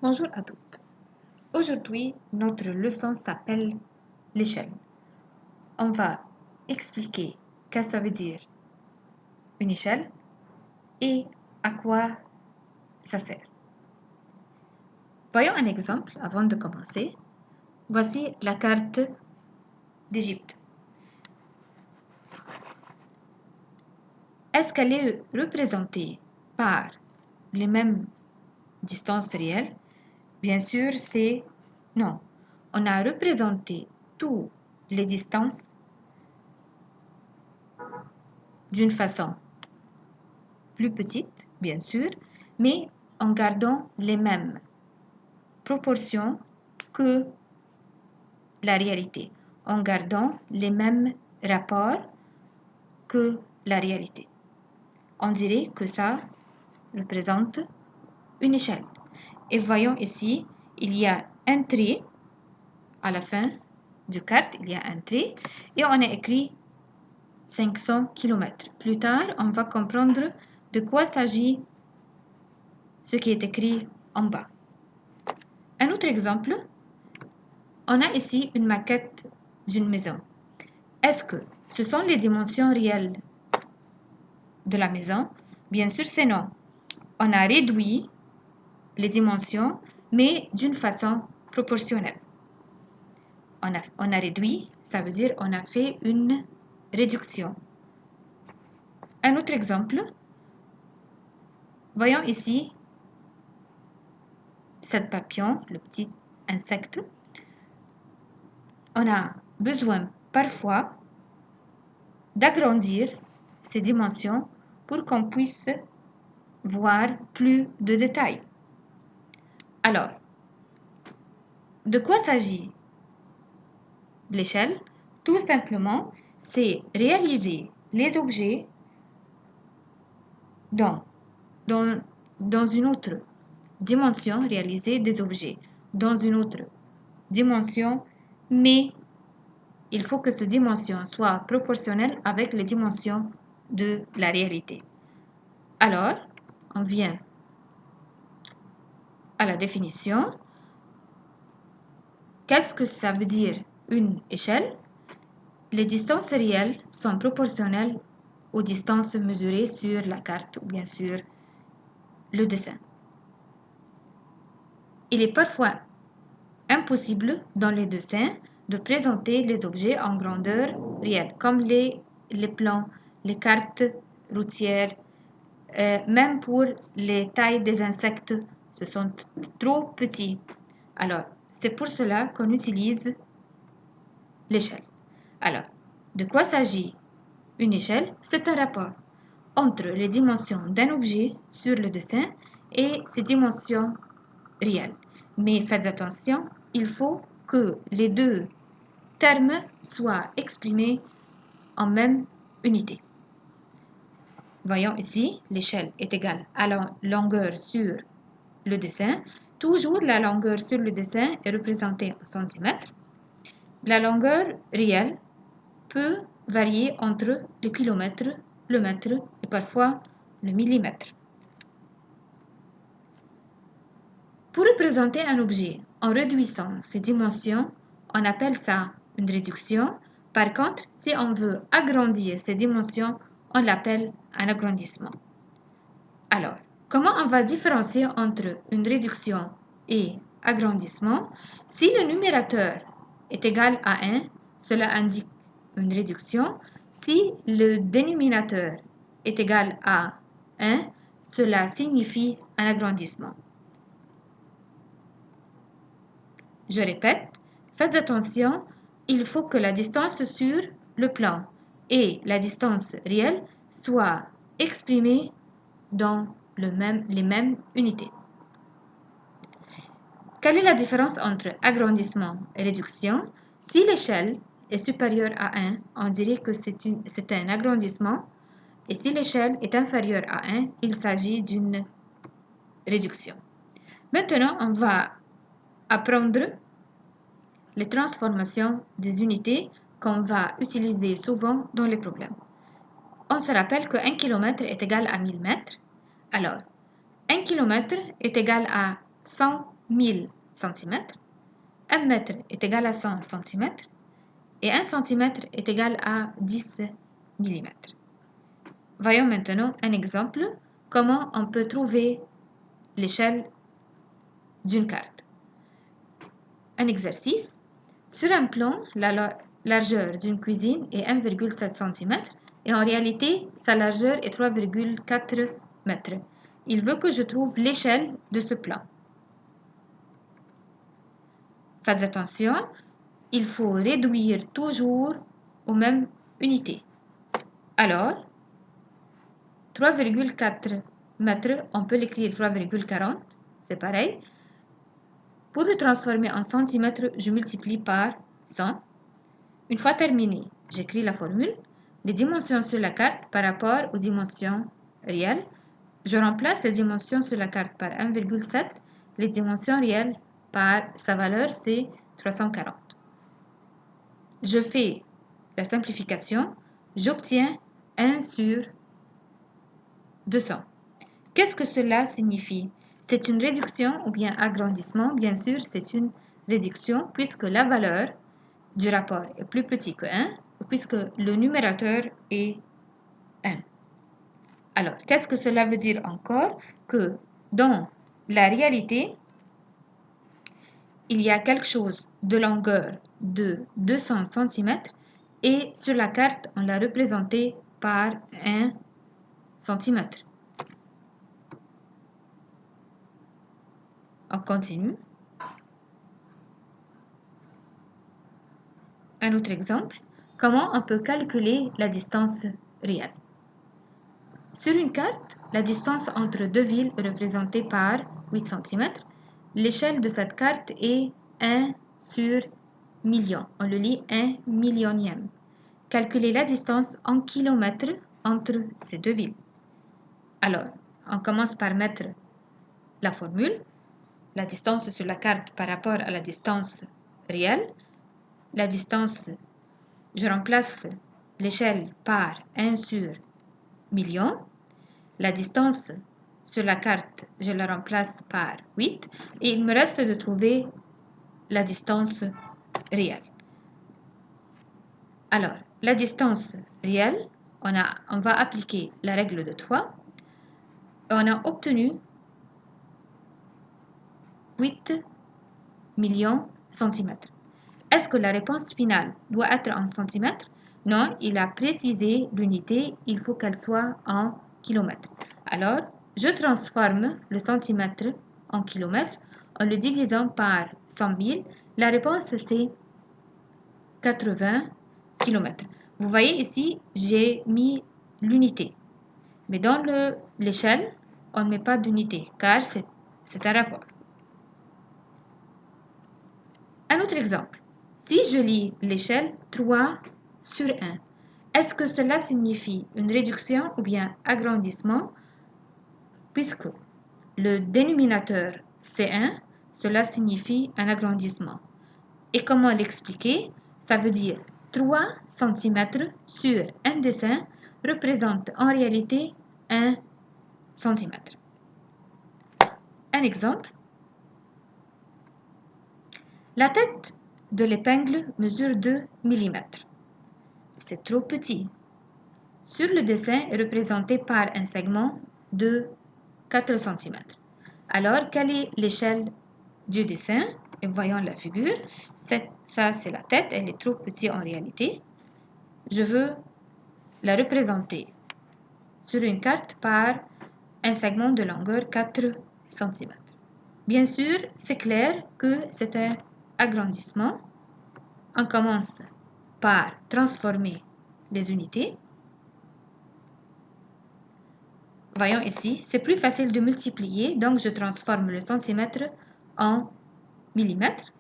Bonjour à toutes. Aujourd'hui, notre leçon s'appelle l'échelle. On va expliquer qu'est-ce que ça veut dire une échelle et à quoi ça sert. Voyons un exemple avant de commencer. Voici la carte d'Égypte. Est-ce qu'elle est représentée par les mêmes distances réelles? Bien sûr, c'est non. On a représenté toutes les distances d'une façon plus petite, bien sûr, mais en gardant les mêmes proportions que la réalité, en gardant les mêmes rapports que la réalité. On dirait que ça représente une échelle. Et voyons ici, il y a un trait à la fin du carte, il y a un trait et on a écrit 500 km. Plus tard, on va comprendre de quoi s'agit ce qui est écrit en bas. Un autre exemple, on a ici une maquette d'une maison. Est-ce que ce sont les dimensions réelles de la maison? Bien sûr, c'est non. On a réduit les dimensions, mais d'une façon proportionnelle. On a réduit, ça veut dire on a fait une réduction. Un autre exemple, voyons ici cette papillon, le petit insecte. On a besoin parfois d'agrandir ces dimensions pour qu'on puisse voir plus de détails. Alors, de quoi s'agit l'échelle? Tout simplement, c'est réaliser les objets dans une autre dimension, réaliser des objets dans une autre dimension, mais il faut que cette dimension soit proportionnelle avec les dimensions de la réalité. Alors, on vient à la définition. Qu'est-ce que ça veut dire une échelle? Les distances réelles sont proportionnelles aux distances mesurées sur la carte ou bien sûr le dessin. Il est parfois impossible dans les dessins de présenter les objets en grandeur réelle, comme les plans, les cartes routières, même pour les tailles des insectes, ce sont trop petits. Alors, c'est pour cela qu'on utilise l'échelle. Alors, de quoi s'agit une échelle? C'est un rapport entre les dimensions d'un objet sur le dessin et ses dimensions réelles. Mais faites attention, il faut que les deux termes soient exprimés en même unité. Voyons ici, l'échelle est égale à la longueur sur le dessin. Toujours, la longueur sur le dessin est représentée en centimètres. La longueur réelle peut varier entre le kilomètre, le mètre et parfois le millimètre. Pour représenter un objet en réduisant ses dimensions, on appelle ça une réduction. Par contre, si on veut agrandir ses dimensions, on l'appelle un agrandissement. Alors, comment on va différencier entre une réduction et agrandissement? Si le numérateur est égal à 1, cela indique une réduction. Si le dénominateur est égal à 1, cela signifie un agrandissement. Je répète, faites attention, il faut que la distance sur le plan et la distance réelle soient exprimées dans les mêmes unités. Quelle est la différence entre agrandissement et réduction? Si l'échelle est supérieure à 1, on dirait que c'est un agrandissement. Et si l'échelle est inférieure à 1, il s'agit d'une réduction. Maintenant, on va apprendre les transformations des unités qu'on va utiliser souvent dans les problèmes. On se rappelle que 1 km est égal à 1000 mètres. Alors, 1 km est égal à 100 1000 cm, 1 mètre est égal à 100 cm et 1 cm est égal à 10 mm. Voyons maintenant un exemple, comment on peut trouver l'échelle d'une carte. Un exercice. Sur un plan, la largeur d'une cuisine est 1,7 cm et en réalité, sa largeur est 3,4 mètres. Il veut que je trouve l'échelle de ce plan. Faites attention, il faut réduire toujours aux mêmes unités. Alors, 3,4 mètres, on peut l'écrire 3,40, c'est pareil. Pour le transformer en centimètres, je multiplie par 100. Une fois terminé, j'écris la formule, les dimensions sur la carte par rapport aux dimensions réelles. Je remplace les dimensions sur la carte par 1,7, les dimensions réelles par sa valeur, c'est 340. Je fais la simplification, j'obtiens 1 sur 200. Qu'est-ce que cela signifie? C'est une réduction ou bien agrandissement? Bien sûr, c'est une réduction puisque la valeur du rapport est plus petit que 1, puisque le numérateur est 1. Alors, qu'est-ce que cela veut dire encore? Que dans la réalité, il y a quelque chose de longueur de 200 cm et sur la carte, on l'a représenté par 1 cm. On continue. Un autre exemple, comment on peut calculer la distance réelle? Sur une carte, la distance entre deux villes est représentée par 8 cm. L'échelle de cette carte est 1 sur million. On le lit 1 millionième. Calculer la distance en kilomètres entre ces deux villes. Alors, on commence par mettre la formule. La distance sur la carte par rapport à la distance réelle. La distance, je remplace l'échelle par 1 sur million. La distance sur la carte, je la remplace par 8 et il me reste de trouver la distance réelle. Alors, la distance réelle, on va appliquer la règle de 3 et on a obtenu 8 millions centimètres. Est-ce que la réponse finale doit être en centimètres? Non, il a précisé l'unité, il faut qu'elle soit en kilomètres. Alors, je transforme le centimètre en kilomètres en le divisant par 100 000. La réponse, c'est 80 km. Vous voyez ici, j'ai mis l'unité. Mais dans l'échelle, on ne met pas d'unité, car c'est un rapport. Un autre exemple. Si je lis l'échelle 3 sur 1, est-ce que cela signifie une réduction ou bien agrandissement? Puisque le dénominateur c'est 1, cela signifie un agrandissement. Et comment l'expliquer? Ça veut dire 3 cm sur un dessin représente en réalité 1 cm. Un exemple. La tête de l'épingle mesure 2 mm. C'est trop petit. Sur le dessin est représenté par un segment de 4 cm. Alors, quelle est l'échelle du dessin? Et voyons la figure. Ça, c'est la tête. Elle est trop petite en réalité. Je veux la représenter sur une carte par un segment de longueur 4 cm. Bien sûr, c'est clair que c'est un agrandissement. On commence par transformer les unités. Voyons ici, c'est plus facile de multiplier, donc je transforme le centimètre en millimètre.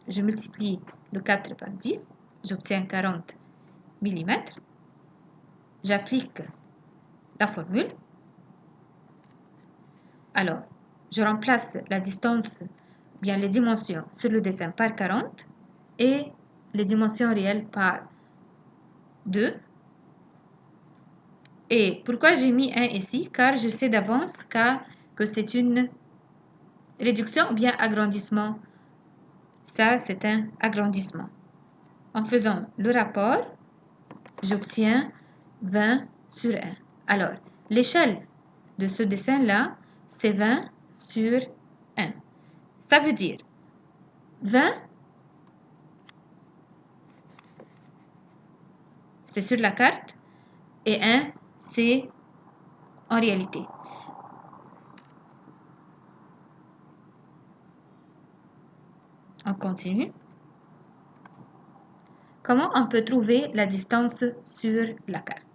Je multiplie le 4 par 10, j'obtiens 40 mm. J'applique la formule. Alors, je remplace la distance, bien les dimensions sur le dessin par 40 et les dimensions réelles par 2. Et pourquoi j'ai mis 1 ici? Car je sais d'avance que c'est une réduction ou bien agrandissement? Ça, c'est un agrandissement. En faisant le rapport, j'obtiens 20 sur 1. Alors, l'échelle de ce dessin-là, c'est 20 sur 1. Ça veut dire 20, c'est sur la carte, et 1, c'est en réalité. On continue. Comment on peut trouver la distance sur la carte?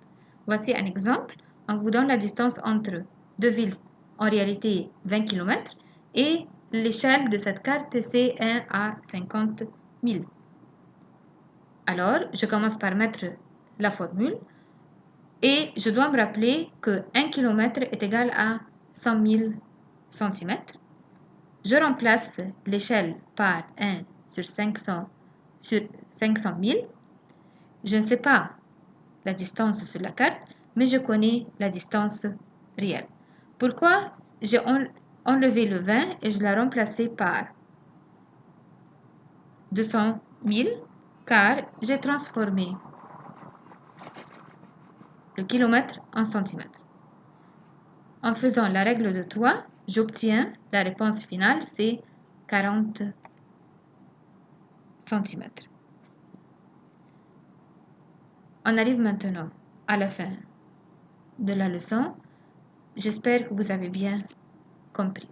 Voici un exemple. On vous donne la distance entre deux villes, en réalité 20 km, et l'échelle de cette carte, c'est 1 à 50 000. Alors, je commence par mettre la formule et je dois me rappeler que 1 km est égal à 100 000 cm. Je remplace l'échelle par 1 sur 500 000. Je ne sais pas la distance sur la carte, mais je connais la distance réelle. Pourquoi j'ai enlevé le 20 et je l'ai remplacé par 200 000? Car j'ai transformé le kilomètre en centimètre. En faisant la règle de 3, j'obtiens la réponse finale, c'est 40 cm. On arrive maintenant à la fin de la leçon. J'espère que vous avez bien compris.